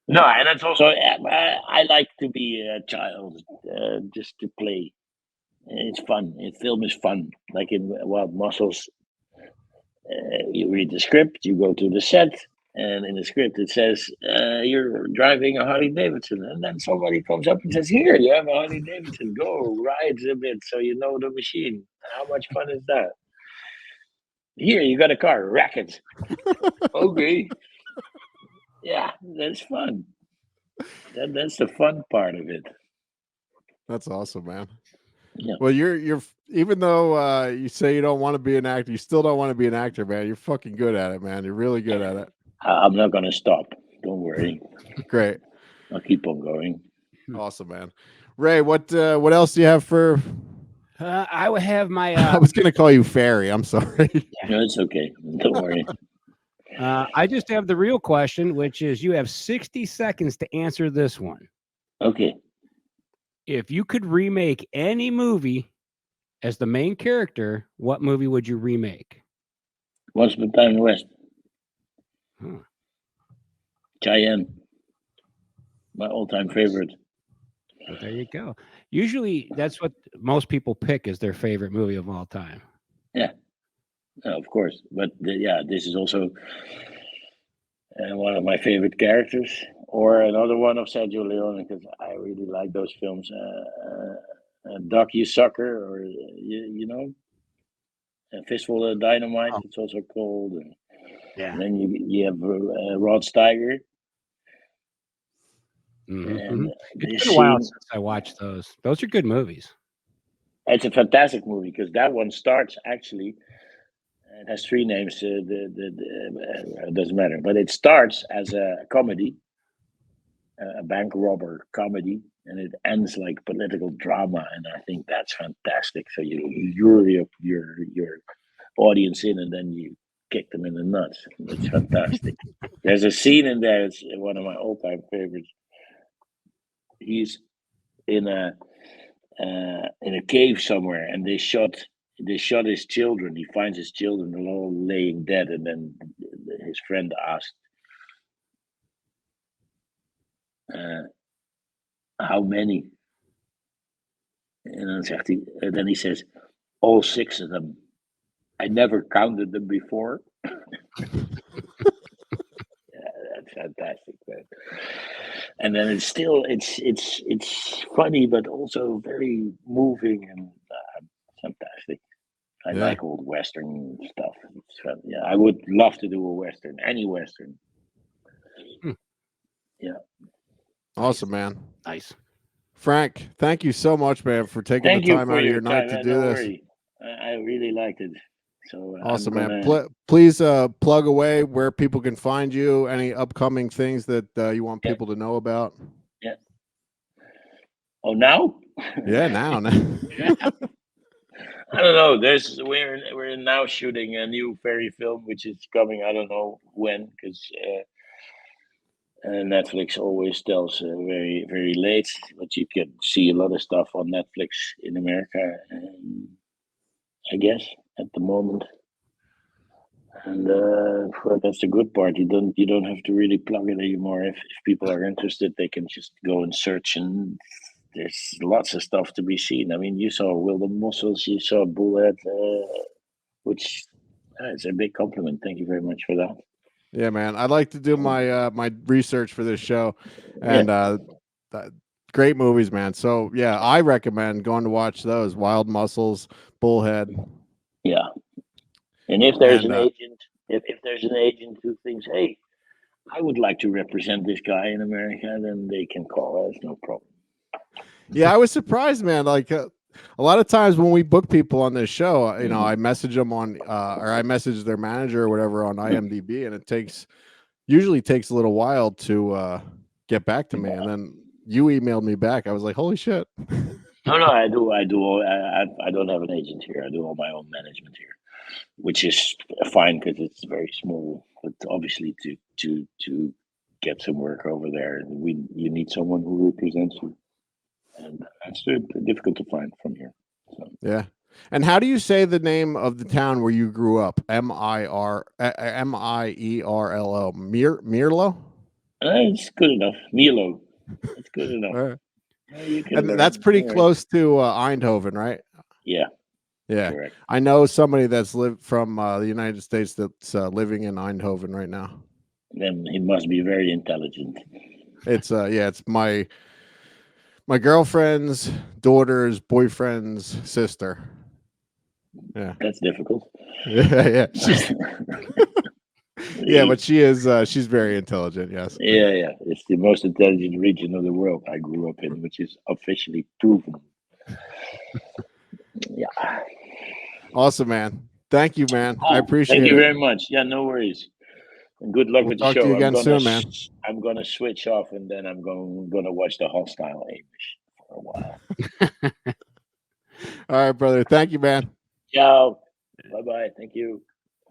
No, and it's also I like to be a child, just to play. It's fun. Film is fun. Like in Wild Muscles, you read the script, you go to the set, and in the script it says you're driving a Harley Davidson, and then somebody comes up and says, "Here, you have a Harley Davidson. Go ride a bit, so you know the machine." How much fun is that? Here, you got a car, wreck it. Okay. Yeah, that's fun. That's the fun part of it. That's awesome, man. Yeah. Well, you're even though you say you don't want to be an actor, you still don't want to be an actor, man. You're fucking good at it, man. You're really good at it. I'm not gonna stop. Don't worry. Great. I'll keep on going. Awesome, man. Ray, what else do you have for? I would have my. I was gonna call you Ferry. I'm sorry. No, it's okay. Don't worry. I just have the real question, which is you have 60 seconds to answer this one. Okay. If you could remake any movie as the main character, what movie would you remake? Once Upon a Time in the West. Huh. Cheyenne. My all-time favorite. Well, there you go. Usually, that's what most people pick as their favorite movie of all time. Yeah. No, of course. But this is also one of my favorite characters, or another one of Sergio Leone, because I really like those films. Duck, You Sucker, or you know, A Fistful of Dynamite. It's also called. Yeah. And then you have Rod Steiger. And It's been a while since I watched those. Those are good movies. It's a fantastic movie because that one starts actually. It has three names. It doesn't matter, but it starts as a comedy, a bank robber comedy, and it ends like political drama. And I think that's fantastic. So you lure your audience in, and then you kick them in the nuts. It's fantastic. There's a scene in there. It's one of my all-time favorites. He's in a cave somewhere, and they shot his children. He finds his children all laying dead, and then his friend asked, "How many?" And then he says, "All 6 of them. I never counted them before." That's fantastic, man. And then it's still it's funny, but also very moving and fantastic. I like old Western stuff. It's fun. Yeah, I would love to do a Western, any Western. Yeah. Awesome, man. Nice. Frank, thank you so much, man, for taking the time out of your night to do Don't this. worry. I really liked it. So awesome, man. Please plug away where people can find you, any upcoming things that you want people to know about. Yeah. Oh, now? Yeah, now. I don't know. We're now shooting a new Ferry film, which is coming. I don't know when, because Netflix always tells very, very late. But you can see a lot of stuff on Netflix in America, I guess, at the moment. And that's the good part. You don't have to really plug it anymore. If people are interested, they can just go and search, and there's lots of stuff to be seen. I mean, you saw Wilder Mussels, you saw Bullhead, which is a big compliment. Thank you very much for that. Yeah, man. I'd like to do my my research for this show, and great movies, man. So yeah, I recommend going to watch those. Wild Muscles, Bullhead. Yeah. And if there's an agent, if there's an agent who thinks, hey, I would like to represent this guy in America, then they can call us, no problem. Yeah, I was surprised, man. Like A lot of times when we book people on this show, you know, I message them on, or I message their manager or whatever on IMDb, and it usually takes a little while to get back to me. And then you emailed me back. I was like, holy shit. No, I do. I don't have an agent here. I do all my own management here, which is fine because it's very small. But obviously, to get some work over there, you need someone who represents you, and that's difficult to find from here. So. Yeah. And how do you say the name of the town where you grew up? Mierlo. Mierlo. It's good enough. Mierlo. It's good enough. Right. You can And learn. that's pretty close to Eindhoven, right? Yeah. Yeah. Correct. I know somebody that's lived from the United States that's living in Eindhoven right now. Then he must be very intelligent. It's it's my girlfriend's daughter's boyfriend's sister. Yeah. That's difficult. Yeah. Yeah, but she's very intelligent, yes. Yeah. It's the most intelligent region of the world I grew up in, which is officially proven. Yeah. Awesome, man. Thank you, man. I appreciate it. Thank you very much. Yeah, no worries. And good luck with the Talk show. to you again soon, man. I'm gonna switch off and then I'm gonna watch the Hostile Amish for a while. All right, brother. Thank you, man. Ciao. Bye-bye. Thank you.